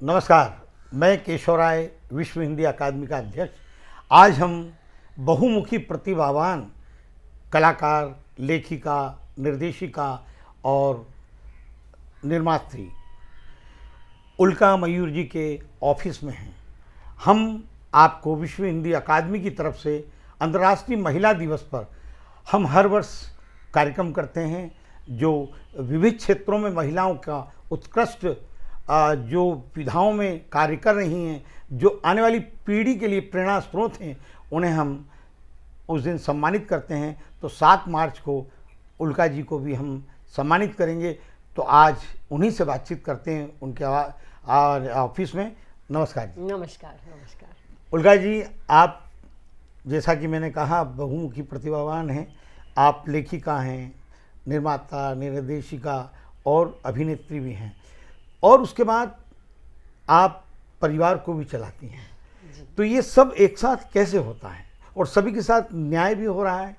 नमस्कार, मैं केशव राय, विश्व हिंदी अकादमी का अध्यक्ष। आज हम बहुमुखी प्रतिभावान कलाकार, लेखिका, निर्देशिका और निर्मात्री उल्का मयूर जी के ऑफिस में हैं। हम आपको विश्व हिंदी अकादमी की तरफ से अंतर्राष्ट्रीय महिला दिवस पर हम हर वर्ष कार्यक्रम करते हैं जो विविध क्षेत्रों में महिलाओं का उत्कृष्ट जो विधाओं में कार्य कर रही हैं, जो आने वाली पीढ़ी के लिए प्रेरणा स्रोत हैं, उन्हें हम उस दिन सम्मानित करते हैं। तो 7 मार्च को उल्का जी को भी हम सम्मानित करेंगे। तो आज उन्हीं से बातचीत करते हैं उनके ऑफिस में। नमस्कार जी। नमस्कार। नमस्कार उल्का जी, आप जैसा कि मैंने कहा बहुमुखी प्रतिभावान हैं। आप लेखिका हैं, निर्माता, निर्देशिका और अभिनेत्री भी हैं, और उसके बाद आप परिवार को भी चलाती हैं। तो ये सब एक साथ कैसे होता है और सभी के साथ न्याय भी हो रहा है?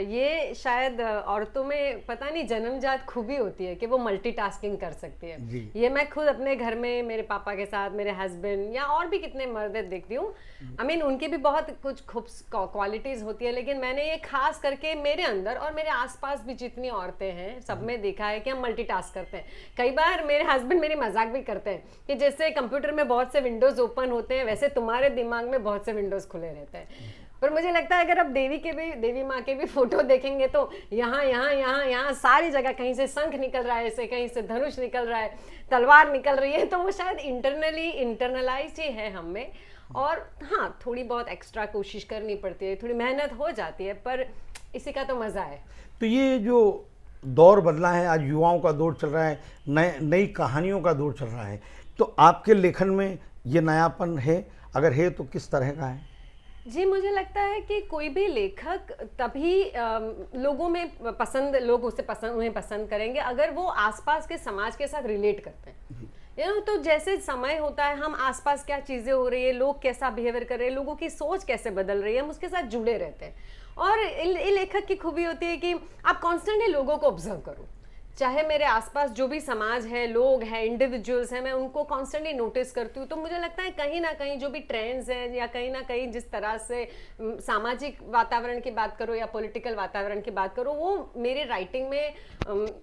ये शायद औरतों में पता नहीं जन्मजात खूबी होती है कि वो मल्टीटास्किंग कर सकती है। ये मैं खुद अपने घर में मेरे पापा के साथ, मेरे हस्बैंड या और भी कितने मर्द देखती हूँ। उनकी भी बहुत कुछ खूब क्वालिटीज़ होती है, लेकिन मैंने ये खास करके मेरे अंदर और मेरे आसपास भी जितनी औरतें हैं सब में देखा है कि हम मल्टीटास्क करते हैं। कई बार मेरे हस्बैंड मेरी मजाक भी करते हैं कि जैसे कंप्यूटर में बहुत से विंडोज़ ओपन होते हैं, वैसे तुम्हारे दिमाग में बहुत से विंडोज़ खुले रहते हैं। पर मुझे लगता है अगर आप देवी माँ के भी फोटो देखेंगे तो यहाँ यहाँ यहाँ यहाँ सारी जगह कहीं से शंख निकल रहा है, कहीं से धनुष निकल रहा है, तलवार निकल रही है। तो वो शायद इंटरनलाइज ही है हम में। और हाँ, थोड़ी बहुत एक्स्ट्रा कोशिश करनी पड़ती है, थोड़ी मेहनत हो जाती है, पर इसी का तो मज़ा है। तो ये जो दौर बदला है, आज युवाओं का दौर चल रहा है, नई कहानियों का दौर चल रहा है, तो आपके लेखन में ये नयापन है? अगर है तो किस तरह का है? जी, मुझे लगता है कि कोई भी लेखक तभी लोगों में लोग उन्हें पसंद करेंगे अगर वो आसपास के समाज के साथ रिलेट करते हैं। तो जैसे समय होता है, हम आसपास क्या चीज़ें हो रही है, लोग कैसा बिहेवियर कर रहे हैं, लोगों की सोच कैसे बदल रही है, हम उसके साथ जुड़े रहते हैं। और लेखक की खूबी होती है कि आप कॉन्स्टेंटली लोगों को ऑब्जर्व करो। चाहे मेरे आसपास जो भी समाज है, लोग हैं, इंडिविजुअल्स हैं, मैं उनको कॉन्स्टेंटली नोटिस करती हूँ। तो मुझे लगता है कहीं ना कहीं जो भी ट्रेंड्स हैं या कहीं ना कहीं जिस तरह से सामाजिक वातावरण की बात करो या पॉलिटिकल वातावरण की बात करो, वो मेरे राइटिंग में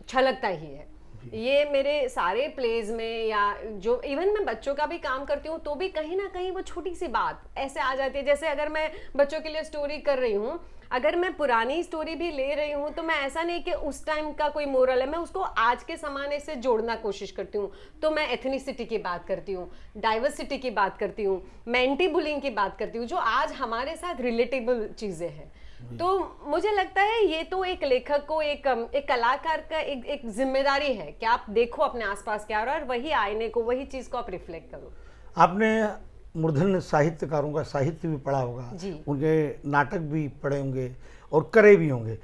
छलकता ही है। ये मेरे सारे प्लेज में या जो इवन मैं बच्चों का भी काम करती हूँ तो भी कहीं ना कहीं वो छोटी सी बात ऐसे आ जाती है। जैसे अगर मैं बच्चों के लिए स्टोरी कर रही हूँ, अगर मैं पुरानी स्टोरी भी ले रही हूँ तो मैं ऐसा नहीं कि उस टाइम का कोई मोरल है, मैं उसको आज के ज़माने से जोड़ना कोशिश करती हूँ। तो मैं एथनिसिटी की बात करती हूँ, डाइवर्सिटी की बात करती हूँ, मैं एंटी बुलिंग की बात करती हूँ, जो आज हमारे साथ रिलेटेबल चीज़ें हैं। तो मुझे लगता है ये तो एक लेखक को, एक कलाकार का एक जिम्मेदारी है कि आप देखो अपने आसपास क्या हो रहा है और वही आईने को, वही चीज़ को आप रिफ्लेक्ट करो। आपने मूर्धन्य साहित्यकारों का साहित्य भी पढ़ा होगा, उनके नाटक भी पढ़े होंगे और करे भी होंगे।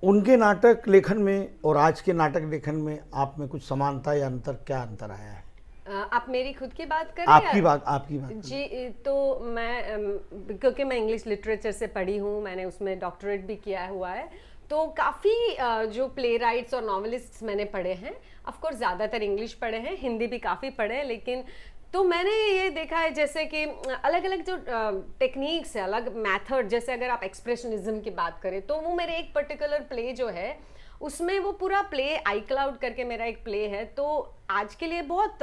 उनके नाटक लेखन में और आज के नाटक लेखन में आप में कुछ समानता या अंतर, क्या अंतर आया है? आप मेरी खुद की बात कर रहे हैं? आपकी बात जी। तो मैं क्योंकि मैं इंग्लिश लिटरेचर से पढ़ी हूँ, मैंने उसमें डॉक्टरेट भी किया हुआ है, तो काफ़ी जो प्ले राइट्स और नॉवेलिस्ट्स मैंने पढ़े हैं, ऑफ कोर्स ज़्यादातर इंग्लिश पढ़े हैं, हिंदी भी काफ़ी पढ़े हैं। लेकिन तो मैंने ये देखा है जैसे कि अलग अलग जो टेक्निक्स है, अलग मेथड, जैसे अगर आप एक्सप्रेशनिज्म की बात करें तो वो मेरे एक पर्टिकुलर प्ले जो है उसमें वो पूरा प्ले आई क्लाउड करके मेरा एक प्ले है, तो आज के लिए बहुत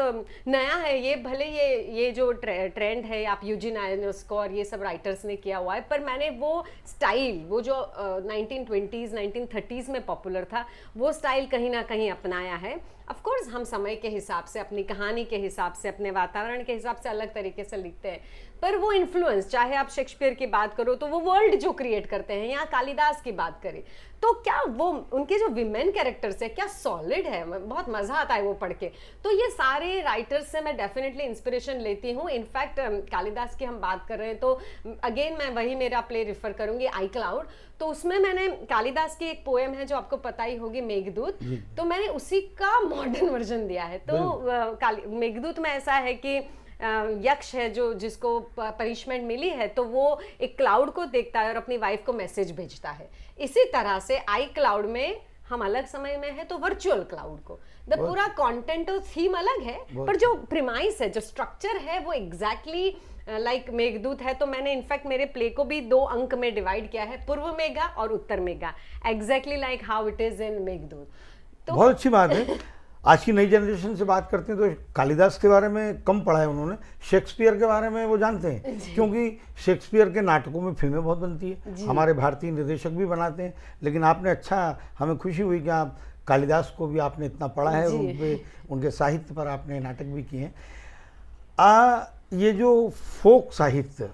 नया है ये। भले ये जो ट्रेंड है, आप यूजिन आयोनोस्को और ये सब राइटर्स ने किया हुआ है, पर मैंने वो स्टाइल, वो जो 1920s 1930s में पॉपुलर था, वो स्टाइल कहीं ना कहीं अपनाया है। ऑफ कोर्स हम समय के हिसाब से, अपनी कहानी के हिसाब से, अपने वातावरण के हिसाब से अलग तरीके से लिखते हैं, पर वो इन्फ्लुएंस, चाहे आप शेक्सपियर की बात करो तो वो वर्ल्ड जो क्रिएट करते हैं, या कालिदास की बात करें तो क्या वो उनके जो विमेन कैरेक्टर्स है क्या सॉलिड है, बहुत मज़ा आता है वो पढ़ के। तो ये सारे राइटर्स से मैं डेफिनेटली इंस्पिरेशन लेती हूँ। इनफैक्ट कालिदास की हम बात कर रहे हैं तो अगेन मैं वही मेरा प्ले रिफर करूँगी, आई क्लाउड। तो उसमें मैंने कालिदास की एक पोएम है जो आपको पता ही होगी, मेघदूत, तो मैंने उसी का मॉडर्न वर्जन दिया है। तो मेघदूत में ऐसा है कि यक्ष है जो जिसको पनिशमेंट मिली है, तो वो एक क्लाउड को देखता है और अपनी वाइफ को मैसेज भेजता है। इसी तरह से आई क्लाउड में हम अलग समय में है तो वर्चुअल क्लाउड को, द पूरा कंटेंट और थीम अलग है, पर जो प्रिमाइस है, जो स्ट्रक्चर है वो एग्जैक्टली लाइक मेघदूत है। तो मैंने इनफैक्ट मेरे प्ले को भी 2 अंक में डिवाइड किया है, पूर्व मेघा और Uttar Megha, exactly like how it is in Meghdoot. तो बहुत अच्छी बात है। आज की नई जनरेशन से बात करते हैं तो कालिदास के बारे में कम पढ़ा है उन्होंने, शेक्सपियर के बारे में वो जानते हैं, क्योंकि शेक्सपियर के नाटकों में फिल्में बहुत बनती है, हमारे भारतीय निर्देशक भी बनाते हैं। लेकिन आपने अच्छा, हमें खुशी हुई कि आप कालिदास को भी आपने इतना पढ़ा है और उनके साहित्य पर आपने नाटक भी किए हैं। ये जो फोक साहित्य,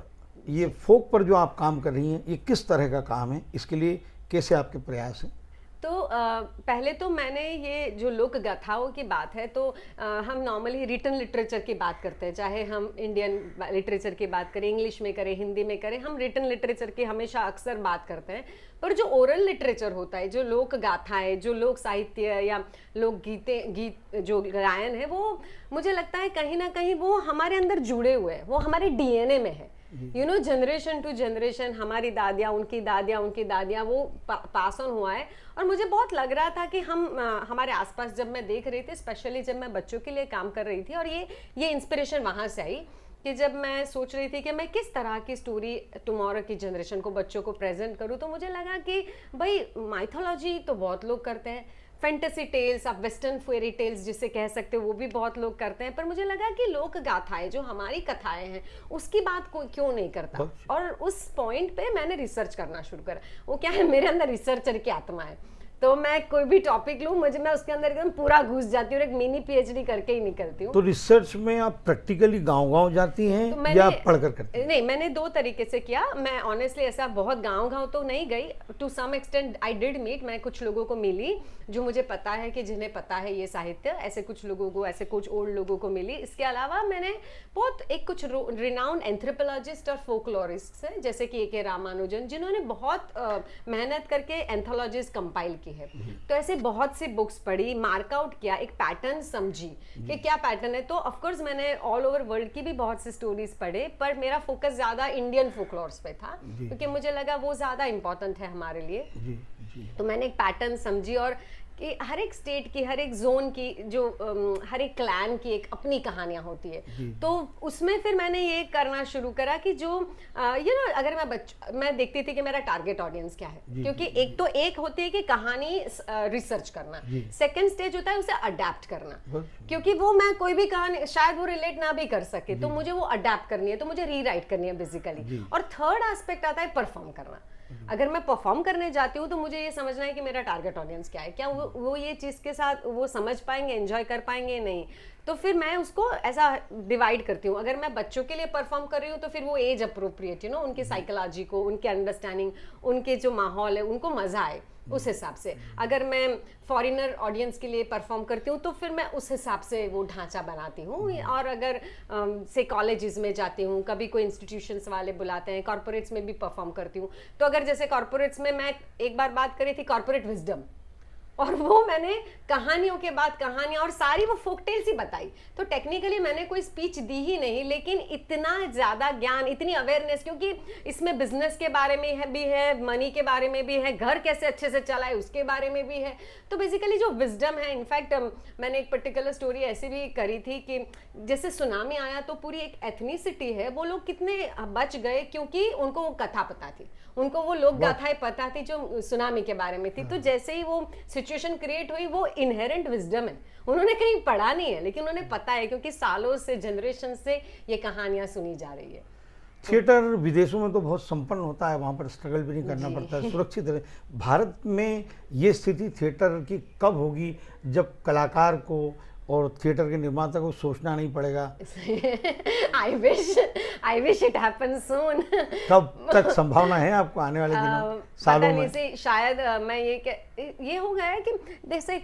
ये फोक पर जो आप काम कर रही हैं, ये किस तरह का काम है, इसके लिए कैसे आपके प्रयास हैं? तो पहले तो मैंने ये जो लोक गाथाओं की बात है, तो हम नॉर्मली रिटन लिटरेचर की बात करते हैं, चाहे हम इंडियन लिटरेचर की बात करें, इंग्लिश में करें, हिंदी में करें, हम रिटन लिटरेचर की हमेशा अक्सर बात करते हैं। पर जो ओरल लिटरेचर होता है, जो लोक गाथाएं, जो लोक साहित्य या लोक गीत जो गायन है, वो मुझे लगता है कहीं ना कहीं वो हमारे अंदर जुड़े हुए हैं, वो हमारे डीएनए में है। You know, generation to generation, हमारी दादियाँ, उनकी दादियाँ, वो पास ऑन हुआ है। और मुझे बहुत लग रहा था कि हम हमारे आसपास जब मैं देख रही थी, स्पेशली जब मैं बच्चों के लिए काम कर रही थी, और ये इंस्पिरेशन वहाँ से आई कि जब मैं सोच रही थी कि मैं किस तरह की स्टोरी टुमारो की जनरेशन को, बच्चों को प्रेजेंट करूँ, तो मुझे लगा कि भाई माइथोलॉजी तो बहुत लोग करते हैं, फैंटेसी टेल्स, आप वेस्टर्न फेरी टेल्स जिसे कह सकते हो, वो भी बहुत लोग करते हैं, पर मुझे लगा कि लोक गाथाएं, जो हमारी कथाएं हैं, उसकी बात को क्यों नहीं करता। और उस पॉइंट पे मैंने रिसर्च करना शुरू करा। वो क्या है, मेरे अंदर रिसर्चर की आत्मा है, तो मैं कोई भी टॉपिक लूँ, मैं उसके अंदर एकदम पूरा घुस जाती हूँ और एक मिनी पीएचडी करके ही निकलती हूँ। तो रिसर्च में आप प्रैक्टिकली गांव-गांव जाती हैं तो या पढ़कर करती हैं? नहीं, मैंने 2 तरीके से किया। मैं ऑनेस्टली ऐसा बहुत गांव-गांव तो नहीं गई, to some extent I did meet, मैं कुछ लोगों को मिली जो मुझे पता है कि जिन्हें पता है ये साहित्य, ऐसे कुछ लोगों को, ऐसे कुछ ओल्ड लोगों को मिली। इसके अलावा मैंने कुछ रिनाउंड एंथ्रोपोलॉजिस्ट और फोकलोरिस्ट हैं, जैसे कि ए.के. रामानुजन, जिन्होंने बहुत मेहनत करके एंथोलॉजीज कंपाइल की है। तो ऐसे बहुत सी बुक्स पढ़ी, मार्कआउट किया, एक पैटर्न समझी कि क्या पैटर्न है। तो ऑफ कोर्स मैंने ऑल ओवर वर्ल्ड की भी बहुत सी स्टोरीज पढ़े, पर मेरा फोकस ज्यादा इंडियन फोकलोर्स पे था, क्योंकि मुझे लगा वो ज्यादा इंपॉर्टेंट है हमारे लिए। तो मैंने एक पैटर्न समझी, और कि हर एक स्टेट की, हर एक जोन की, जो हर एक क्लैन की एक अपनी कहानियां होती है। तो उसमें फिर मैंने ये करना शुरू करा कि जो अगर मैं देखती थी कि मेरा टारगेट ऑडियंस क्या है, क्योंकि एक होती है कि कहानी रिसर्च करना, सेकंड स्टेज होता है उसे अडेप्ट करना, क्योंकि वो मैं कोई भी कहानी शायद वो रिलेट ना भी कर सके, तो मुझे वो अडेप्ट करनी है, तो मुझे रीराइट करनी है बेसिकली। और थर्ड एस्पेक्ट आता है परफॉर्म करना। अगर मैं परफॉर्म करने जाती हूँ तो मुझे ये समझना है कि मेरा टारगेट ऑडियंस क्या है, क्या वो ये चीज़ के साथ वो समझ पाएंगे, एंजॉय कर पाएंगे, नहीं। तो फिर मैं उसको ऐसा डिवाइड करती हूँ। अगर मैं बच्चों के लिए परफॉर्म कर रही हूँ तो फिर वो एज अप्रोप्रिएट, उनकी साइकोलॉजी को, उनके अंडरस्टैंडिंग, उनके जो माहौल है, उनको मजा आए उस हिसाब से। अगर मैं फॉरेनर ऑडियंस के लिए परफॉर्म करती हूँ तो फिर मैं उस हिसाब से वो ढांचा बनाती हूँ। और अगर से कॉलेजेस में जाती हूँ, कभी कोई इंस्टीट्यूशंस वाले बुलाते हैं, कॉर्पोरेट्स में भी परफॉर्म करती हूँ। तो अगर जैसे कॉर्पोरेट्स में मैं एक बार बात करी थी कॉर्पोरेट विजडम, और वो मैंने कहानियों के बाद कहानियां, और सारी वो फोक टेल्स ही बताई। तो टेक्निकली मैंने कोई स्पीच दी ही नहीं, लेकिन इतना ज़्यादा ज्ञान, इतनी अवेयरनेस, क्योंकि इसमें बिजनेस के बारे में भी है, मनी के बारे में भी है, घर कैसे अच्छे से चलाए उसके बारे में भी है। तो बेसिकली जो विजडम है, इनफैक्ट मैंने एक पर्टिकुलर स्टोरी ऐसी भी करी थी कि जैसे सुनामी आया तो पूरी एक एथनिसिटी है, वो लोग कितने बच गए, क्योंकि उनको वो कथा पता थी, उनको वो लोक गाथाएं पता थी जो सुनामी के बारे में थी। तो जैसे ही वो सिचुएशन क्रिएट हुई, वो इनहेरेंट विजडम है, उन्होंने कहीं पढ़ा नहीं है, लेकिन उन्हें पता है, क्योंकि सालों से, जनरेशन से ये कहानियां सुनी जा रही है। थिएटर विदेशों में तो बहुत संपन्न होता है, वहाँ पर स्ट्रगल भी नहीं करना पड़ता है, सुरक्षित है। भारत में ये स्थिति थिएटर की कब होगी जब कलाकार को और थिएटर के निर्माता को सोचना नहीं पड़ेगा? I wish it happens soon. कब तक संभावना है आपको आने वाले दिनों, सालों में? से शायद मैं ये हो गया है कि जैसे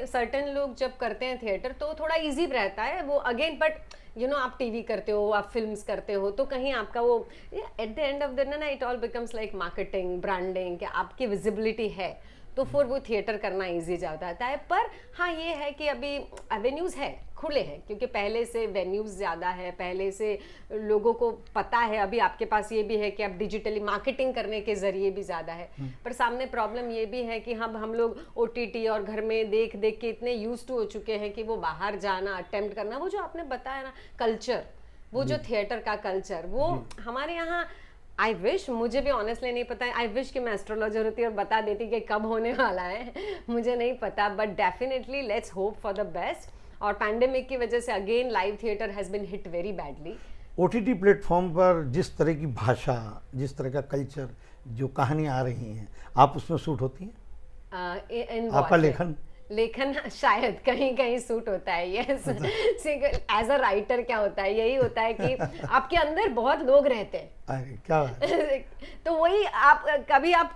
सर्टेन लोग जब करते हैं थिएटर तो थोड़ा इजी रहता है वो, अगेन, बट आप टीवी करते हो, आप फिल्म्स करते हो, तो कहीं आपका वो at the end of the day ना, it all becomes like marketing, branding, कि आपकी विजिबिलिटी है। तो फिर वो थिएटर करना इजी जाता है। पर हाँ ये है कि अभी एवेन्यूज़ है, खुले हैं, क्योंकि पहले से वेन्यूज़ ज़्यादा है, पहले से लोगों को पता है। अभी आपके पास ये भी है कि आप डिजिटली मार्केटिंग करने के ज़रिए भी ज़्यादा है। पर सामने प्रॉब्लम ये भी है कि हम लोग OTT और घर में देख देख के इतने यूज्ड टू हो चुके हैं कि वो बाहर जाना, अटेम्प्ट करना, वो जो आपने बताया ना कल्चर, वो जो थिएटर का कल्चर, वो हमारे यहाँ आई विश, मुझे भी ऑनेस्टली नहीं पता है, आई विश कि मैं एस्ट्रोलॉजर होती और बता देती कि कब होने वाला है मुझे नहीं पता, but definitely let's hope for the best. और पैंडेमिक की वजह से again live theatre has been hit very badly. OTT platform पर जिस तरह की भाषा, जिस तरह का कल्चर, जो कहानियाँ आ रही हैं, आप उसमें सूट होती हैं? आपका लेखन शायद कहीं कहीं सूट होता है। यस, एज अ राइटर क्या होता है, यही होता है कि आपके अंदर बहुत लोग रहते हैं। अरे क्या तो वही आप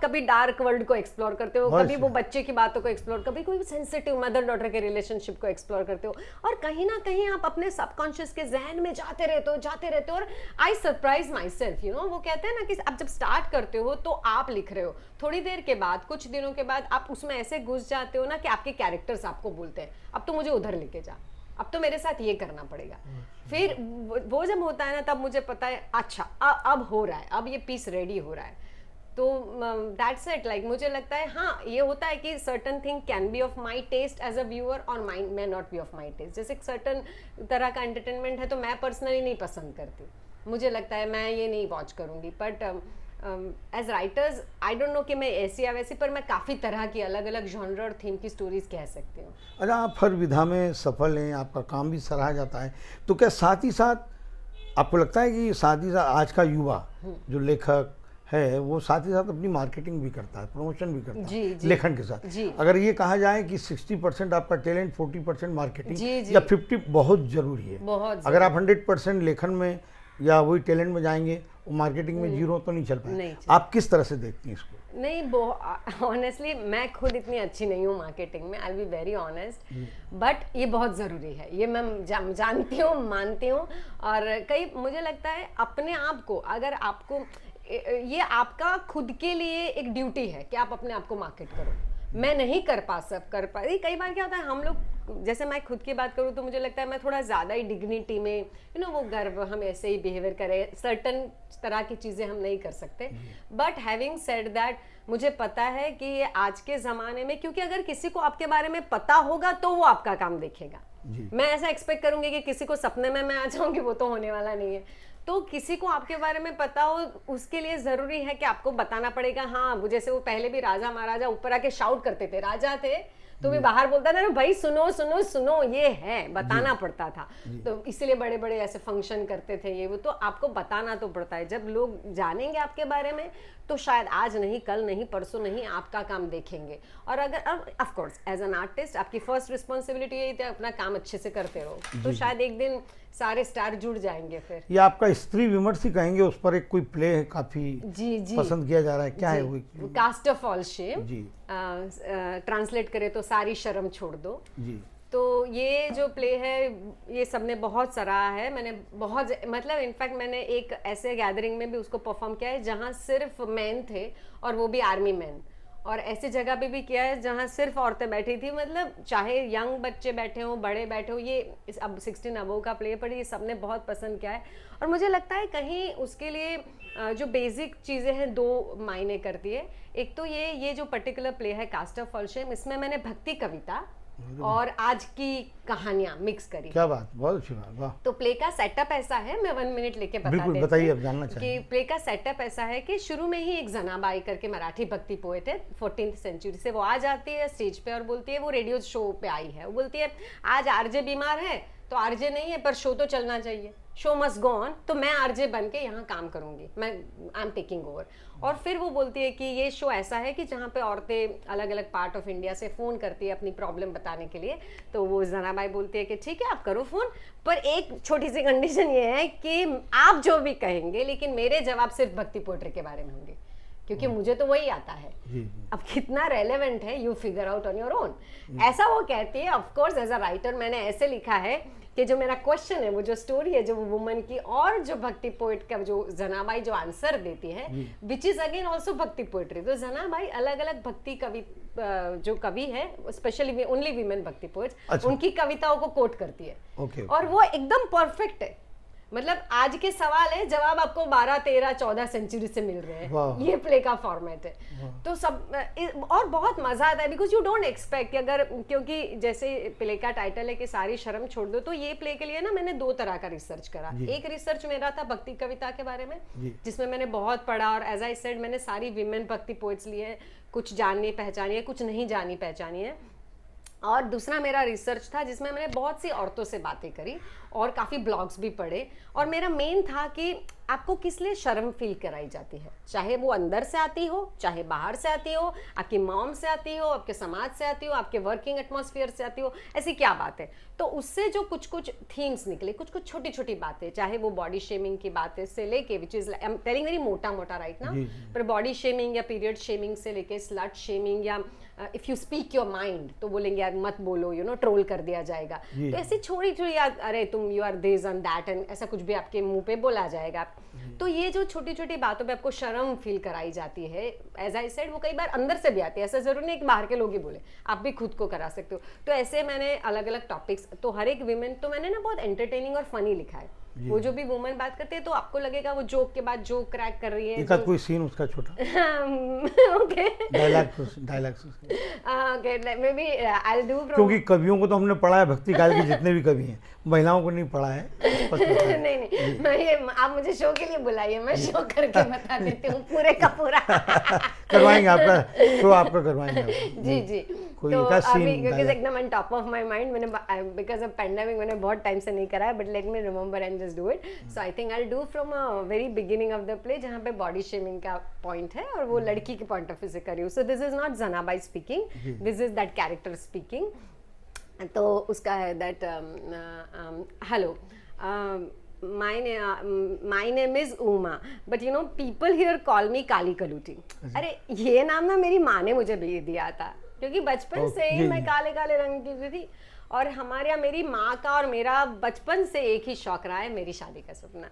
कभी डार्क वर्ल्ड को एक्सप्लोर करते हो, कभी वो बच्चे की बातों को एक्सप्लोर, कभी कोई सेंसिटिव मदर डॉटर के रिलेशनशिप को एक्सप्लोर करते हो, और कहीं ना कहीं आप अपने सबकॉन्शियस के जहन में जाते रहते हो। और I surprise my self, you know, वो कहते हैं ना कि आप जब स्टार्ट करते हो तो आप लिख रहे हो, थोड़ी देर के बाद, कुछ दिनों के बाद आप उसमें ऐसे घुस जाते हो ना कि आपके कैरेक्टर्स आपको बोलते हैं अब तो मुझे उधर लेके जा, अब तो मेरे साथ ये करना पड़ेगा। फिर वो जब होता है ना तब मुझे पता है अच्छा अब हो रहा है, अब ये पीस रेडी हो रहा है। तो दैट्स इट, लाइक मुझे लगता है हाँ ये होता है कि certain thing can be of my taste as a viewer और my may not be of my taste. जैसे सर्टन तरह का एंटरटेनमेंट है तो मैं पर्सनली नहीं पसंद करती, मुझे लगता है मैं ये नहीं वॉच करूँगी। But as writers I don't know कि मैं ऐसी या वैसी, पर मैं काफ़ी तरह की अलग अलग जॉनर और थीम की स्टोरीज कह सकती हूँ। अच्छा, आप हर विधा में सफल हैं, आपका काम भी सराहा जाता है, तो क्या साथ ही साथ आपको लगता है कि साथ ही साथ आज का युवा जो लेखक है वो साथ ही साथ अपनी मार्केटिंग भी करता है, प्रमोशन भी करता है लेखन के साथ? अगर ये कहा जाए कि 60% आपका टैलेंट, 40% मार्केटिंग या 50 बहुत जरूरी है, अगर आप 100% लेखन में या वही टैलेंट में जाएंगे, वो मार्केटिंग में जीरो तो नहीं चल पाए। आप किस तरह से देखती हैं इसको? नहीं, ऑनेस्टली मैं खुद इतनी अच्छी नहीं हूँ मार्केटिंग में, I will be very honest, but ये बहुत ज़रूरी है, ये मैं जानती हूँ, मानती हूँ। और मुझे लगता है अपने आप को, अगर आपको ये आपका खुद के लिए एक ड्यूटी है कि आप अपने आप को मार्केट करो। मैं नहीं कर पाई। कई बार क्या होता है, हम लोग, जैसे मैं खुद की बात करूँ तो मुझे लगता है मैं थोड़ा ज़्यादा ही डिग्निटी में, यू नो, वो गर्व, हम ऐसे ही बिहेवियर करें, सर्टन तरह की चीज़ें हम नहीं कर सकते। बट हैविंग सेड दैट, मुझे पता है कि ये आज के ज़माने में, क्योंकि अगर किसी को आपके बारे में पता होगा तो वो आपका काम देखेगा। मैं ऐसा एक्सपेक्ट करूँगी कि किसी को सपने में मैं आ जाऊँगी, वो तो होने वाला नहीं है। तो किसी को आपके बारे में पता हो, उसके लिए ज़रूरी है कि आपको बताना पड़ेगा। हाँ, वो जैसे वो पहले भी राजा महाराजा ऊपर आके शाउट करते थे, राजा थे तो भी बाहर बोलता था ना, भाई सुनो सुनो सुनो, ये है, बताना पड़ता था। तो इसलिए बड़े बड़े ऐसे फंक्शन करते थे, ये वो, तो आपको बताना तो पड़ता है। जब लोग जानेंगे आपके बारे में तो शायद आज नहीं, कल नहीं, परसों नहीं, आपका काम देखेंगे। और अगर of course as an artist आपकी फर्स्ट रिस्पॉन्सिबिलिटी यही थी, अपना काम अच्छे से करते रहो, तो शायद एक दिन सारे स्टार जुड़ जाएंगे। फिर ये आपका स्त्री विमर्श ही कहेंगे, उस पर एक कोई प्ले है काफी पसंद किया जा रहा है, क्या है वो? Cast off all shame, translate करे तो सारी शर्म छोड़ दो जी। तो ये जो प्ले है ये सबने बहुत सराहा है, मैंने बहुत, मतलब इनफैक्ट मैंने एक ऐसे गैदरिंग में भी उसको परफॉर्म किया है जहाँ सिर्फ मैन थे, और वो भी आर्मी मैन, और ऐसी जगह पे भी किया है जहाँ सिर्फ औरतें बैठी थी, मतलब चाहे यंग बच्चे बैठे हों, बड़े बैठे हो, ये अब 16 अबव का प्ले, पर ये सबने बहुत पसंद किया है। और मुझे लगता है कहीं उसके लिए जो बेसिक चीज़ें हैं दो मायने करती है। एक तो ये जो पर्टिकुलर प्ले है कास्ट ऑफ ऑल शेम, इसमें मैंने भक्ति कविता और आज की कहानियां मिक्स करी। क्या बात, बहुत अच्छी बात, वाह। तो प्ले का सेटअप ऐसा है, मैं 1 मिनट लेके बताइए, अब जानना चाहिए कि प्ले का सेटअप ऐसा है कि शुरू में ही एक जनाबाई करके मराठी भक्ति पोएट है, 14th सेंचुरी से, वो आ जाती है स्टेज पे और बोलती है, वो रेडियो शो पे आई है, वो बोलती है आज आरजे बीमार है तो आरजे नहीं है पर शो तो चलना चाहिए, शो मस्ट गो ऑन, तो मैं आरजे बन के यहाँ काम करूँगी, मैं आई एम टेकिंग ओवर। और फिर वो बोलती है कि ये शो ऐसा है कि जहाँ पे औरतें अलग अलग पार्ट ऑफ इंडिया से फ़ोन करती है अपनी प्रॉब्लम बताने के लिए। तो वो जनाबाई बोलती है कि ठीक है आप करो फ़ोन, पर एक छोटी सी कंडीशन ये है कि आप जो भी कहेंगे लेकिन मेरे जवाब सिर्फ भक्ति पोएट्री के बारे में होंगे, क्योंकि मुझे तो वही आता है। अब कितना रेलेवेंट है, you figure out on your own, ऐसा वो कहती है। Of course as a writer मैंने ऐसे लिखा है कि जो मेरा क्वेश्चन है, वो जो स्टोरी है, जो वो वुमन की, और जो भक्ति पोएट का जो जनाबाई जो आंसर देती है, विच इज अगेन ऑल्सो भक्ति पोएट्री। तो जनाबाई अलग अलग भक्ति कवि जो कवि है, स्पेशली ओनली वीमेन भक्ति पोएट्स, उनकी कविताओं को कोट करती है। और वो एकदम परफेक्ट है। मतलब आज के सवाल है, जवाब आपको 12, 13, 14 सेंचुरी से मिल रहे हैं। ये प्ले का फॉर्मेट है। तो सब और बहुत मजा आता है, बिकॉज यू डोंट एक्सपेक्ट अगर, क्योंकि जैसे प्ले का टाइटल है कि सारी शर्म छोड़ दो, तो ये प्ले के लिए ना मैंने 2 तरह का रिसर्च करा। एक रिसर्च मेरा था भक्ति कविता के बारे में, जिसमें मैंने बहुत पढ़ा, और एज आई सेड मैंने सारी विमेन भक्ति पोएट्स लिए हैं, कुछ जानी पहचानी है, कुछ नहीं जानी पहचानी है। और दूसरा मेरा रिसर्च था जिसमें मैंने बहुत सी औरतों से बातें करी और काफ़ी ब्लॉग्स भी पढ़े। और मेरा मेन था कि आपको किस लिए शर्म फील कराई जाती है, चाहे वो अंदर से आती हो, चाहे बाहर से आती हो, आपकी मॉम से आती हो, आपके समाज से आती हो, आपके वर्किंग एटमॉस्फेयर से आती हो, ऐसी क्या बात है। तो उससे जो कुछ कुछ थीम्स निकले, कुछ कुछ छोटी छोटी बातें, चाहे वो बॉडी शेमिंग की बातें से लेके, which is I am telling very मोटा मोटा राइट ना, पर बॉडी शेमिंग या पीरियड शेमिंग से लेके स्लट शेमिंग, या if you speak your mind तो बोलेंगे यार मत बोलो, यू नो, ट्रोल कर दिया जाएगा। तो ऐसी छोटी छोटी, अरे तुम you are this and that, and ऐसा कुछ भी आपके मुंह पे बोला जाएगा। तो ये जो छोटी छोटी बातों पे आपको शर्म फील कराई जाती है, एज आई सेड, वो कई बार अंदर से भी आती है। ऐसा जरूरी नहीं कि बाहर के लोग ही बोले, आप भी खुद को करा सकते हो। तो ऐसे मैंने अलग अलग टॉपिक्स, तो हर एक विमेन, तो मैंने ना बहुत एंटरटेनिंग और फनी लिखा है। वो जो भी वुमन बात करती है तो आपको लगेगा वो जोक के बाद जोक क्रैक कर रही है। एक आध कोई सीन उसका छोटा okay, dialogue okay, maybe I will do, क्योंकि कवियों को तो हमने पढ़ा है, भक्ति काल के जितने भी कवि हैं, महिलाओं को नहीं पढ़ा है। नहीं, मैं ये, आप मुझे शो के लिए बुलाइए, मैं शो करके बता देती हूँ पूरे का पूरा। करवाएंगे आपका शो, आपका करवाएंगे। जी। कोई तो एक अभी क्योंकि एकदम on top of my mind, मैंने बिकॉज ऑफ पैंडेमिक मैंने बहुत टाइम से नहीं करा है, but let me remember and just do it. So I think I will do from a very beginning of the play, जहाँ पे बॉडी शेमिंग का पॉइंट है और वो लड़की के पॉइंट ऑफ व्यू से करी हूँ। So this is not Janabai speaking, this is that character speaking. तो उसका है that, hello, my name is Uma, but you know people here call me काली कलूटी। अरे ये नाम ना मेरी माँ ने मुझे भी दिया था, क्योंकि बचपन से ही मैं काले काले रंग की थी। और हमारे यहाँ मेरी माँ का और मेरा बचपन से एक ही शौक रहा है, मेरी शादी का सपना।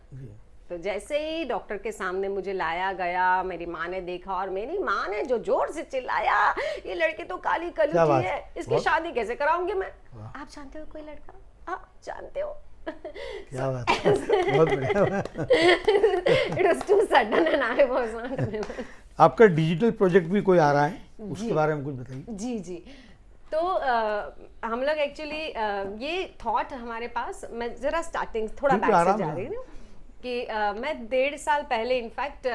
तो जैसे ही डॉक्टर के सामने मुझे लाया गया, मेरी माँ ने देखा और मेरी माँ ने जो जोर से चिल्लाया, ये लड़की तो काली कलूटी है, इसकी शादी कैसे कराऊंगी मैं। आप जानते हो कोई लड़का, आप जानते हो? क्या बात है, बहुत बढ़िया। It was too sudden and I was not able. आपका डिजिटल प्रोजेक्ट भी कोई आ रहा है, उसके बारे में कुछ बताइए। जी। तो हम लोग एक्चुअली ये थॉट हमारे पास, मैं जरा स्टार्टिंग थोड़ा बैक से जा रही हूँ कि मैं 1.5 साल पहले, इनफैक्ट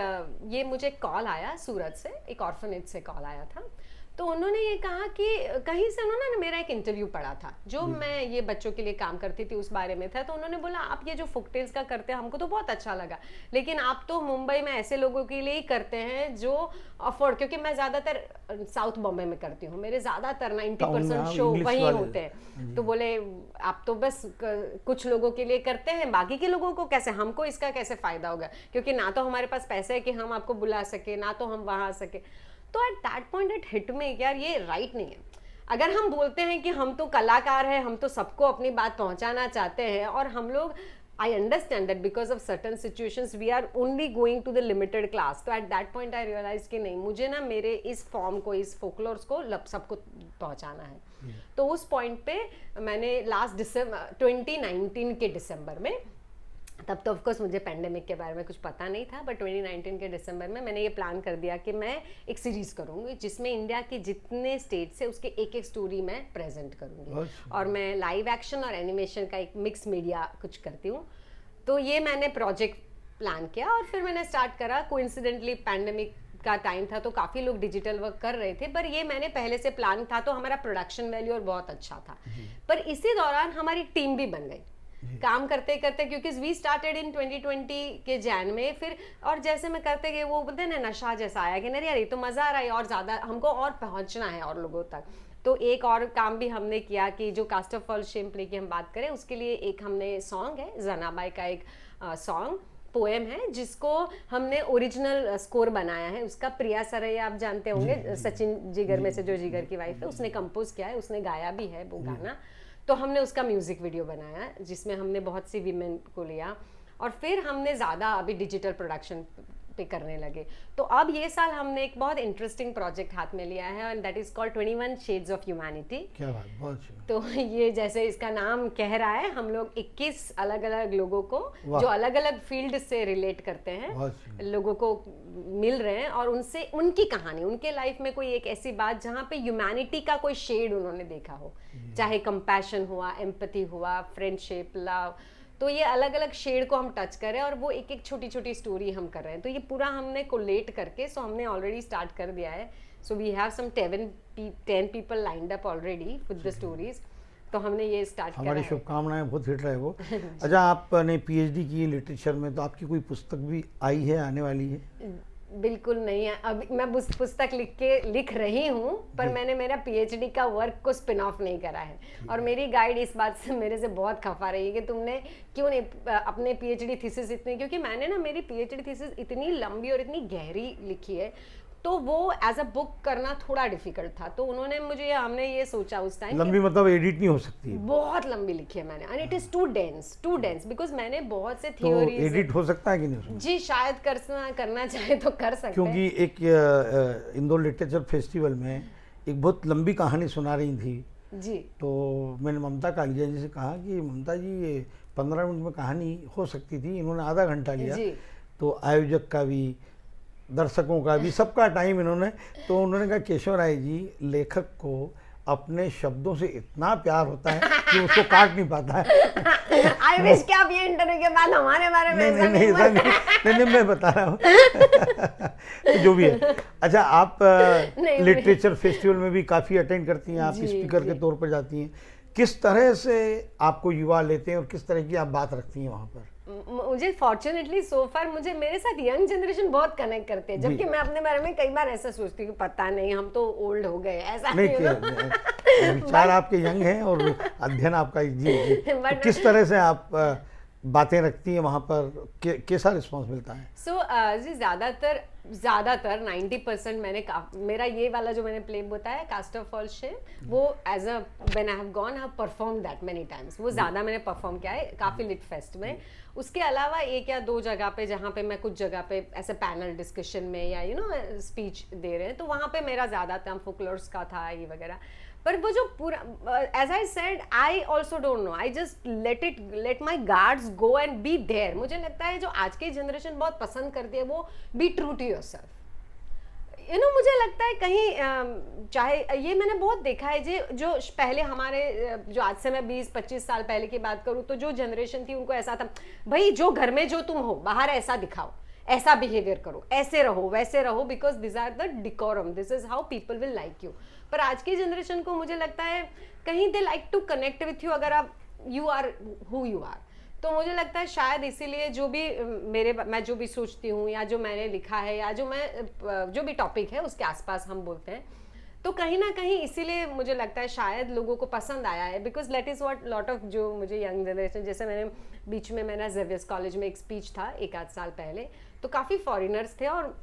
ये मुझे कॉल आया सूरत से, एक ऑर्फनेज से कॉल आया था। तो उन्होंने ये कहा कि कहीं से उन्होंने मेरा एक इंटरव्यू पढ़ा था, जो मैं ये बच्चों के लिए काम करती थी उस बारे में था। तो उन्होंने बोला आप ये जो फोक टेल्स का करते हैं हमको तो बहुत अच्छा लगा, लेकिन आप तो मुंबई में ऐसे लोगों के लिए ही करते हैं जो अफोर्ड, क्योंकि मैं ज़्यादातर साउथ बॉम्बे में करती हूँ, मेरे ज़्यादातर 90% शो वहीं होते हैं। तो बोले आप तो बस कुछ लोगों के लिए करते हैं, बाकी के लोगों को कैसे, हमको इसका कैसे फ़ायदा होगा, क्योंकि ना तो हमारे पास पैसे है कि हम आपको बुला सके, ना तो हम वहाँ आ सके। तो at that point it hit में, यार ये राइट नहीं है। अगर हम बोलते हैं कि हम तो कलाकार हैं, हम तो सबको अपनी बात पहुंचाना चाहते हैं, और हम लोग, I understand that because of certain situations we are only going to the limited class. तो at that point I realize कि नहीं, मुझे ना मेरे इस फॉर्म को, इस फोकलोर्स को सबको पहुंचाना है। तो उस पॉइंट पे मैंने लास्ट दिसंबर 2019 के दिसंबर में, तब तो ऑफकोर्स मुझे पेंडेमिक के बारे में कुछ पता नहीं था, बट 2019 के दिसंबर में मैंने ये प्लान कर दिया कि मैं एक सीरीज करूँगी जिसमें इंडिया के जितने स्टेट से उसके एक एक स्टोरी मैं प्रेजेंट करूँगी, और मैं लाइव एक्शन और एनिमेशन का एक मिक्स मीडिया कुछ करती हूँ। तो ये मैंने प्रोजेक्ट प्लान किया और फिर मैंने स्टार्ट करा। कोइंसिडेंटली पैंडेमिक का टाइम था तो काफ़ी लोग डिजिटल वर्क कर रहे थे, पर ये मैंने पहले से प्लान था, तो हमारा प्रोडक्शन वैल्यू और बहुत अच्छा था। पर इसी दौरान हमारी टीम भी बन गई काम करते करते, क्योंकि वी स्टार्टेड इन 2020 के जैन में। फिर और जैसे मैं करते गए, वो बोलते हैं ना नशा जैसा आया कि नहीं यार ये तो मज़ा आ रहा है और ज़्यादा हमको और पहुंचना है और लोगों तक। तो एक और काम भी हमने किया कि जो cast off fall shame play की हम बात करें, उसके लिए एक हमने सॉन्ग है, जनाबाई का एक सॉन्ग पोएम है, जिसको हमने ओरिजिनल स्कोर बनाया है। उसका प्रिया सरैया आप जानते होंगे, सचिन जिगर में से जो जिगर की वाइफ है, उसने कंपोज किया है, उसने गाया भी है वो गाना। तो हमने उसका म्यूज़िक वीडियो बनाया जिसमें हमने बहुत सी वीमेन को लिया, और फिर हमने ज़्यादा अभी डिजिटल प्रोडक्शन पे करने लगे। तो अब ये साल हमने एक बहुत इंटरेस्टिंग प्रोजेक्ट हाथ में लिया है, and that is called 21 shades of humanity. क्या बात, बहुत अच्छी। तो ये जैसे इसका नाम कह रहा है, हम लोग 21 अलग अलग लोगों को जो अलग अलग फील्ड से रिलेट करते हैं, लोगों को मिल रहे हैं और उनसे उनकी कहानी, उनके लाइफ में कोई एक ऐसी बात जहाँ पे ह्यूमैनिटी का कोई शेड उन्होंने देखा हो, चाहे कंपैशन हुआ, एम्पैथी हुआ, फ्रेंडशिप, लव, तो ये अलग अलग शेड को हम टच कर रहे हैं और वो एक एक छोटी छोटी स्टोरी हम कर रहे हैं। तो ये पूरा हमने कोलेट करके, सो हमने ऑलरेडी स्टार्ट कर दिया है। So we have some 10 people lined up already with the stories. तो हमने ये स्टार्ट किया। हमारी शुभकामनाएं, बहुत हिट रहे वो। अच्छा, आपने पीएचडी की लिटरेचर में, तो आपकी कोई पुस्तक भी आई है, आने वाली है? बिल्कुल नहीं है, अभी मैं पुस्तक लिख रही हूँ, पर मैंने मेरा पीएचडी का वर्क को स्पिन ऑफ नहीं करा है। और मेरी गाइड इस बात से मेरे से बहुत खफा रही है कि तुमने क्यों नहीं अपने पीएचडी थीसिस इतनी, क्योंकि मैंने ना मेरी पीएचडी थीसिस इतनी लंबी और इतनी गहरी लिखी है, तो वो एज अ बुक करना थोड़ा डिफिकल्ट था। तो उन्होंने मुझे, हमने ये सोचा उस टाइम, लंबी मतलब एडिट नहीं हो सकती है, बहुत लंबी लिखी है मैंने, and it is too dense because मैंने बहुत से तो थ्योरीज। एडिट हो सकता है कि नहीं उसमें? जी शायद करना चाहे तो कर सकते हैं, क्योंकि एक इंदौर लिटरेचर फेस्टिवल में एक बहुत लंबी कहानी सुना रही थी जी। तो मैंने ममता कालिया जी से कहा कि ममता जी, ये 15 मिनट में कहानी हो सकती थी, इन्होंने आधा घंटा लिया। तो आयोजक का भी, दर्शकों का भी, सबका टाइम इन्होंने, तो उन्होंने कहा केशव राय जी, लेखक को अपने शब्दों से इतना प्यार होता है कि उसको काट नहीं पाता है। आई विश कि आप ये इंटरव्यू के बाद हमारे बारे में नहीं, मैं बता रहा हूँ। तो जो भी है। अच्छा, आप लिटरेचर फेस्टिवल में भी काफ़ी अटेंड करती हैं, आप स्पीकर के तौर पर जाती हैं। किस तरह से आपको युवा लेते हैं और किस तरह की आप बात रखती हैं वहाँ पर? मुझे फॉर्चुनेटली सो फार मुझे मेरे साथ यंग जनरेशन बहुत कनेक्ट करते हैं, जबकि मैं अपने बारे में कई बार ऐसा सोचती हूँ कि पता नहीं, हम तो ओल्ड हो गए, ऐसा नहीं। विचार आपके यंग हैं और अध्ययन आपका जी। तो किस तरह से आप बातें रखती हैं वहाँ पर, कैसा रिस्पॉन्स मिलता है? जी ज़्यादातर 90% मेरा ये वाला जो मैंने प्ले बताया, कास्ट ऑफ फॉल्स शेम, वो as a when I have gone, I have perform that many times, वो ज़्यादा मैंने परफॉर्म किया है काफ़ी लिट फेस्ट में। उसके अलावा एक या दो जगह पे जहाँ पे मैं कुछ जगह पे ऐसे पैनल डिस्कशन में या स्पीच दे रहे हैं, तो वहाँ पे मेरा ज़्यादातर फोकलोर्स का था ये वगैरह। पर वो जो पूरा, as I said, I also don't know, I just let my guards go and be there. मुझे लगता है जो आज की जनरेशन बहुत पसंद करती है वो बी ट्रू टू योरसेल्फ। मुझे लगता है कहीं चाहे ये मैंने बहुत देखा है जो पहले हमारे, जो आज से मैं 20-25 साल पहले की बात करूँ, तो जो जनरेशन थी उनको ऐसा था, भाई जो घर में जो तुम हो बाहर ऐसा दिखाओ, ऐसा बिहेवियर करो, ऐसे रहो, वैसे रहो, because this are the decorum, this is how people will like you. पर आज की जनरेशन को मुझे लगता है कहीं they like to connect with you, अगर आप you are who you are. तो मुझे लगता है शायद इसीलिए जो भी मैं जो भी सोचती हूँ या जो मैंने लिखा है या जो भी टॉपिक है उसके आसपास हम बोलते हैं, तो कहीं ना कहीं इसीलिए मुझे लगता है शायद लोगों को पसंद आया है, because late is what lot of जो मुझे यंग जनरेशन, जैसे मैंने बीच में मेरा जेवियर्स कॉलेज में एक स्पीच था 1-8 साल पहले, तो काफ़ी फॉरेनर्स थे और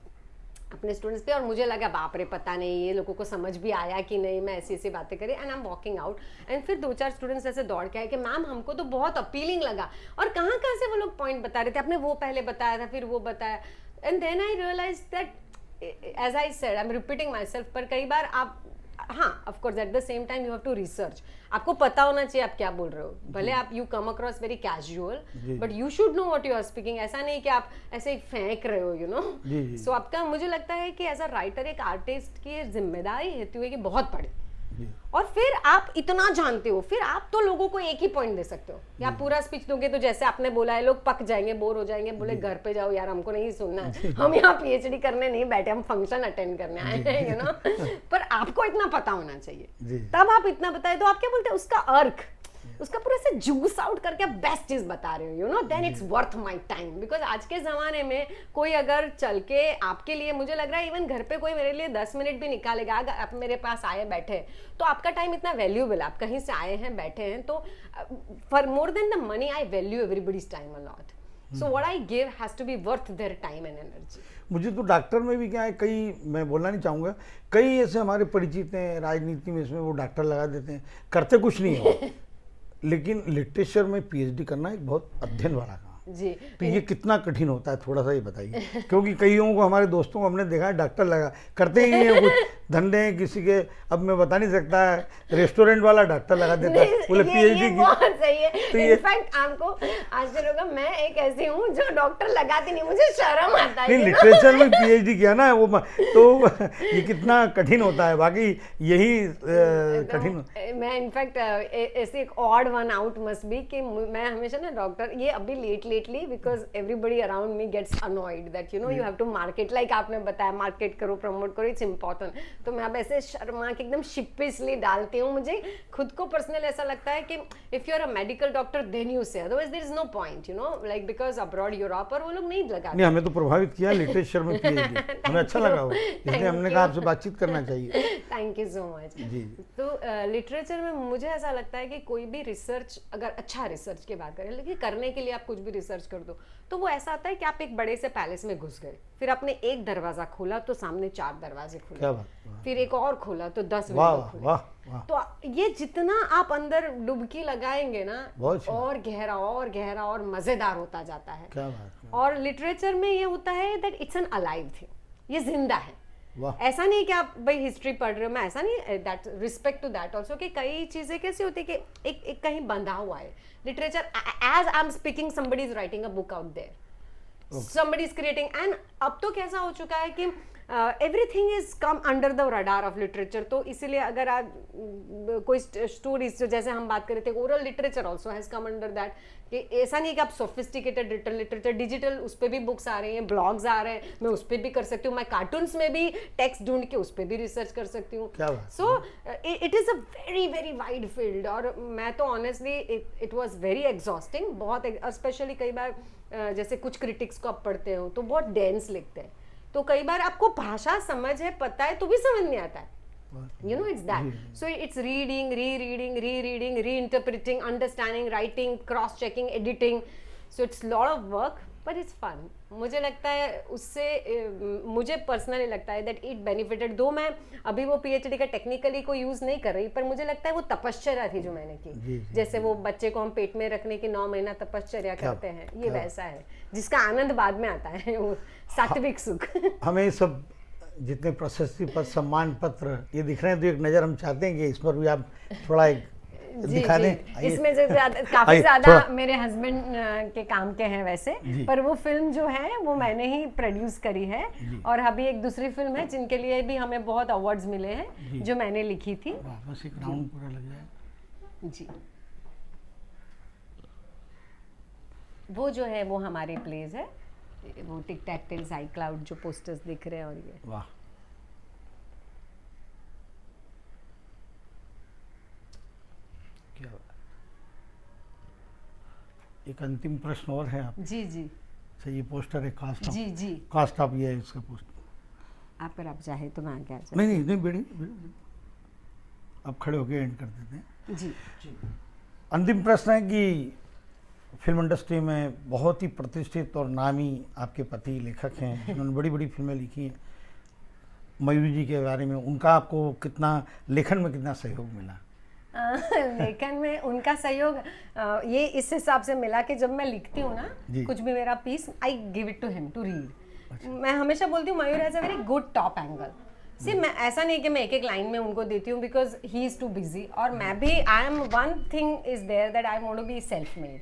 अपने स्टूडेंट्स थे, और मुझे लगा बाप रे पता नहीं ये लोगों को समझ भी आया कि नहीं, मैं ऐसी ऐसी बातें करी, and I am walking out, and फिर 2-4 स्टूडेंट्स ऐसे दौड़ के आए कि मैम हमको तो बहुत अपीलिंग लगा, और कहाँ कहाँ से वो लोग पॉइंट बता रहे थे, आपने वो पहले बताया था, फिर वो बताया, and then I realize that, as I said, I am repeating myself, पर कई बार आप, हाँ of course at the same time you have to research, आपको पता होना चाहिए आप क्या बोल रहे हो, भले आप you come across very casual, but you should know what you are speaking, ऐसा नहीं कि आप ऐसे ही फेंक रहे हो, सो आपका, मुझे लगता है कि एज अ राइटर एक आर्टिस्ट की जिम्मेदारी रहती है कि बहुत पढ़े, और फिर आप इतना जानते हो, फिर आप तो लोगों को एक ही पॉइंट दे सकते हो, या पूरा स्पीच दोगे तो जैसे आपने बोला है लोग पक जाएंगे, बोर हो जाएंगे, बोले घर पे जाओ यार, हमको नहीं सुनना है, हम यहाँ पीएचडी करने नहीं बैठे, हम फंक्शन अटेंड करने आए हैं, पर आपको इतना पता होना चाहिए, तब आप इतना बताए तो आप क्या बोलते हैं, उसका अर्थ, उसका पूरा से जूस आउट करके बेस्ट चीज बता रहे हो, then it's worth my time, because आज के जमाने में कोई अगर चल के आपके लिए, मुझे लग रहा है इवन घर पे कोई मेरे लिए 10 मिनट भी निकालेगा, अगर आप मेरे पास आए बैठे, तो आपका टाइम इतना वैल्यूएबल, आप कहीं से आए हैं बैठे हैं, तो for more than the money I value everybody's time a lot, so what I give has to be worth their time and energy. मुझे तो डॉक्टर में भी क्या है, कई, मैं बोलना नहीं चाहूँगा, कई ऐसे हमारे परिचित हैं राजनीति में, इसमें वो डॉक्टर लगा देते हैं, करते कुछ नहीं है, लेकिन लिटरेचर में पीएचडी करना एक बहुत अध्ययन वाला काम, जी। तो ये कितना कठिन होता है, थोड़ा सा ये बताइए। क्योंकि कईयों को, हमारे दोस्तों को हमने देखा है डॉक्टर लगा करते ही नहीं है, कुछ धंधे हैं किसी के, अब मैं बता नहीं सकता है, रेस्टोरेंट वाला डॉक्टर लगा देता है, बोले पीएचडी की। बहुत सही है। तो इनफैक्ट आपको आश्चर्य होगा, मैं एक ऐसी हूँ जो डॉक्टर लगाती नहीं, मुझे शर्म आता है। नहीं, लिटरेचर में पीएचडी किया ना वो, तो ये कितना कठिन होता है, बाकी यही कठिन। मैं इनफैक्ट ऐसे एक odd one out must be कि मैं हमेशा ना डॉक्टर, ये अभी lately because everybody around me gets annoyed that you have to market, like आपने बताया मार्केट करो, प्रमोट करो, इट्स इम्पोर्टेंट। तो मैं अब ऐसे शर्मा के एकदम शिपिशली डालती हूँ। मुझे खुद को पर्सनल ऐसा लगता है कि if you are a medical doctor then you say, otherwise there is no point, like because abroad Europe और वो लोग नहीं लगाते। नहीं, हमें तो प्रभावित किया लिटरेचर में पीएचडी, हमें अच्छा लगा वो, इसलिए हमने कहा आपसे बातचीत करना चाहिए। Thank you so much. जी। तो लिटरेचर में मुझे ऐसा लगता है कि कोई भी रिसर्च, अगर अच्छा रिसर्च की बात करें, लेकिन करने के लिए आप कुछ भी रिसर्च कर दो, तो वो ऐसा आता है कि आप एक बड़े से पैलेस में घुस गए, फिर आपने एक दरवाजा खोला तो सामने 4 दरवाजे खुले, क्या बात, फिर एक और खोला तो 10 वाह विंडो खुले। वाह वाह। तो ये जितना आप अंदर डुबकी लगाएंगे ना, बहुत अच्छा। और गहरा और मजेदार होता जाता है। क्या बात। और लिटरेचर में ये होता है that it's an alive thing, ये जिंदा है। वाह। ऐसा नहीं कि आप भाई हिस्ट्री पढ़ रहे हो, मैं ऐसा नहीं, that respect to that also, कि कई चीजें कैसी होती है कि एक कहीं बंधा हुआ है। Literature, as I am speaking, somebody is writing a book out there, somebody is creating, and अब तो कैसा हो चुका है कि everything is come under the radar of literature. तो इसीलिए अगर आप कोई स्टोरीज, जो जैसे हम बात कर रहे थे, oral literature also has come under that, कि ऐसा नहीं कि आप सोफिस्टिकेटेड रिटन लिटरेचर, डिजिटल उस पर भी बुक्स आ रही हैं, ब्लॉग्स आ रहे हैं, मैं उस पर भी कर सकती हूँ, मैं कार्टून्स में भी टेक्स्ट ढूंढ के उस पर भी रिसर्च कर सकती हूँ। So it is a very very wide field. और मैं तो honestly it was very exhausting, बहुत, स्पेशली कई बार जैसे कुछ क्रिटिक्स को आप पढ़ते हो तो बहुत डेंस लिखते हैं, तो कई बार आपको भाषा समझ है, पता है, तो भी समझ नहीं आता है। It's that. So it's reading, rereading, reinterpreting, understanding, writing, cross-checking, editing. So it's a lot of work, but it's fun. मुझे लगता है उससे, मुझे पर्सनली लगता है that it benefited, दो मैं अभी वो PhD का टेक्निकली को यूज़ नहीं कर रही, पर मुझे लगता है वो तपश्चर्या थी जो मैंने की। जैसे वो बच्चे को हम पेट में रखने की 9 महीना तपश्चर्या करते हैं, ये वैसा है, जिसका आनंद बाद में आता है, वो सात्विक सुख। हमें सब जितने प्रशस्ति पत्र, सम्मान पत्र ये दिख रहे हैं, तो एक नज़र हम चाहते हैं कि इस पर भी आप थोड़ा एक दिखा दें। इसमें जो काफी ज्यादा मेरे हस्बैंड के काम के हैं वैसे, पर वो फिल्म जो है वो मैंने ही प्रोड्यूस करी है, और अभी एक दूसरी फिल्म है जिनके लिए भी हमें बहुत अवार्ड्स मिले हैं, जो मैंने लिखी थी। बस एक राउंड पूरा लग जाए जी। वो जो है वो हमारे प्लेज है, वो टिक टैक टेल्स, आई क्लाउड, जो पोस्टर्स दिख रहे हैं, और ये वाह, क्या एक अंतिम प्रश्न और है आप। जी जी। अच्छा, ये पोस्टर है कास्ट, जी जी, कास्ट आप, ये है इसका पोस्टर। आप पर आप चाहे तो मैं आगे आ जाऊं। नहीं बेड़ी, आप खड़े होके एंड कर देते हैं। जी। अंतिम प्रश्न है कि फिल्म इंडस्ट्री में बहुत ही प्रतिष्ठित और नामी आपके पति लेखक हैं, जिन्होंने बड़ी बड़ी फिल्में लिखी हैं, मयूरी जी के बारे में उनका आपको कितना लेखन में कितना सहयोग मिला? लेखन में उनका सहयोग ये इस हिसाब से मिला कि जब मैं लिखती हूँ ना कुछ भी मेरा piece, I give it to him to read. मैं हमेशा बोलती हूँ Mayur has a very good top angle. See, मैं ऐसा नहीं कि मैं एक एक लाइन में उनको देती हूँ, because he is too busy, और मैं भी, I am, one thing is there that I want to be self made.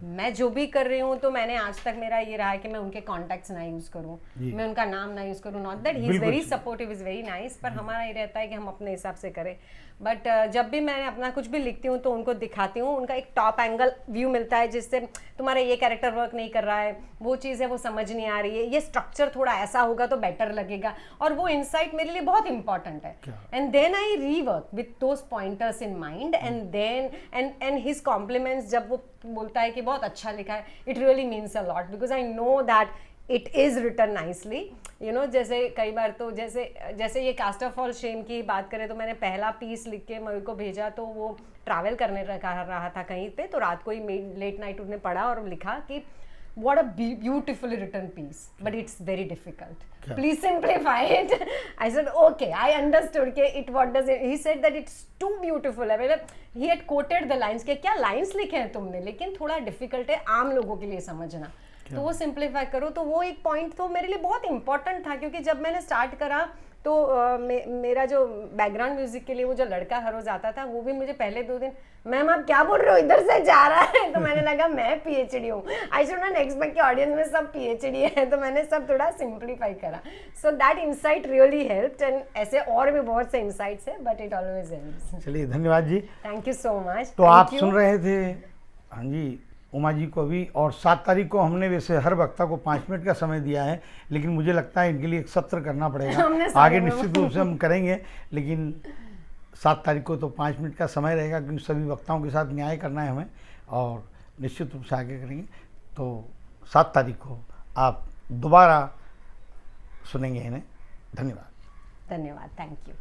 मैं जो भी कर रही हूँ तो मैंने आज तक मेरा ये रहा है कि मैं उनके कॉन्टैक्ट्स ना यूज़ करूँ, मैं उनका नाम ना यूज़ करूँ। Not that he is very supportive, is very nice, पर हमारा ये रहता है कि हम अपने हिसाब से करें। बट जब भी मैं अपना कुछ भी लिखती हूँ तो उनको दिखाती हूँ, उनका एक टॉप एंगल व्यू मिलता है, जिससे तुम्हारा ये कैरेक्टर वर्क नहीं कर रहा है, वो चीज़ है वो समझ नहीं आ रही है, ये स्ट्रक्चर थोड़ा ऐसा होगा तो बेटर लगेगा, और वो इंसाइट मेरे लिए बहुत इंपॉर्टेंट है। And then I rework with those pointers in mind, and then and his compliments, जब वो बोलता है कि बहुत अच्छा लिखा है, it really means a lot, because I know that it is written nicely. जैसे कई बार तो जैसे ये कास्ट ऑफ ऑल शेम की बात करें, तो मैंने पहला पीस लिख के मयूर को भेजा, तो वो ट्रैवल करने रहा था कहीं पे, तो रात को ही लेट नाइट उसने पढ़ा और लिखा कि what a beautifully written piece, but it's very difficult. Please simplify it. I said, okay, I understood. Okay, what does it? He said that it's too beautiful. मतलब he had quoted the lines के क्या lines लिखे हैं तुमने, लेकिन थोड़ा difficult है आम लोगों के लिए समझना. तो वो सिंप्लीफाई करो. तो वो एक पॉइंट तो मेरे लिए बहुत इंपॉर्टेंट था, क्योंकि जब मैंने स्टार्ट करा तो मेरा जो बैकग्राउंड म्यूजिक के लिए वो जो लड़का हर रोज आता था, वो भी मुझे पहले 2 दिन, मैम आप क्या बोल रहे हो, इधर से जा रहा है. तो मैंने लगा मैं पीएचडी हूँ, आई शुड नॉट एक्सपेक्ट कि ऑडियंस में सब पीएचडी है. तो मैंने सब थोड़ा सिंप्लीफाई करा. So that insight really helped. And ऐसे और भी बहुत से इनसाइट्स है, बट इट ऑलवेज हेल्प्स. चलिए धन्यवाद जी. Thank you so much. तो आप सुन रहे थे, हाँ जी, उमा जी को भी. और 7 तारीख को हमने वैसे हर वक्ता को 5 मिनट का समय दिया है, लेकिन मुझे लगता है इनके लिए एक सत्र करना पड़ेगा. आगे निश्चित रूप से हम करेंगे, लेकिन 7 तारीख को तो 5 मिनट का समय रहेगा, क्योंकि सभी वक्ताओं के साथ न्याय करना है हमें, और निश्चित रूप से आगे करेंगे. तो 7 तारीख को आप दोबारा सुनेंगे इन्हें. धन्यवाद. धन्यवाद. Thank you.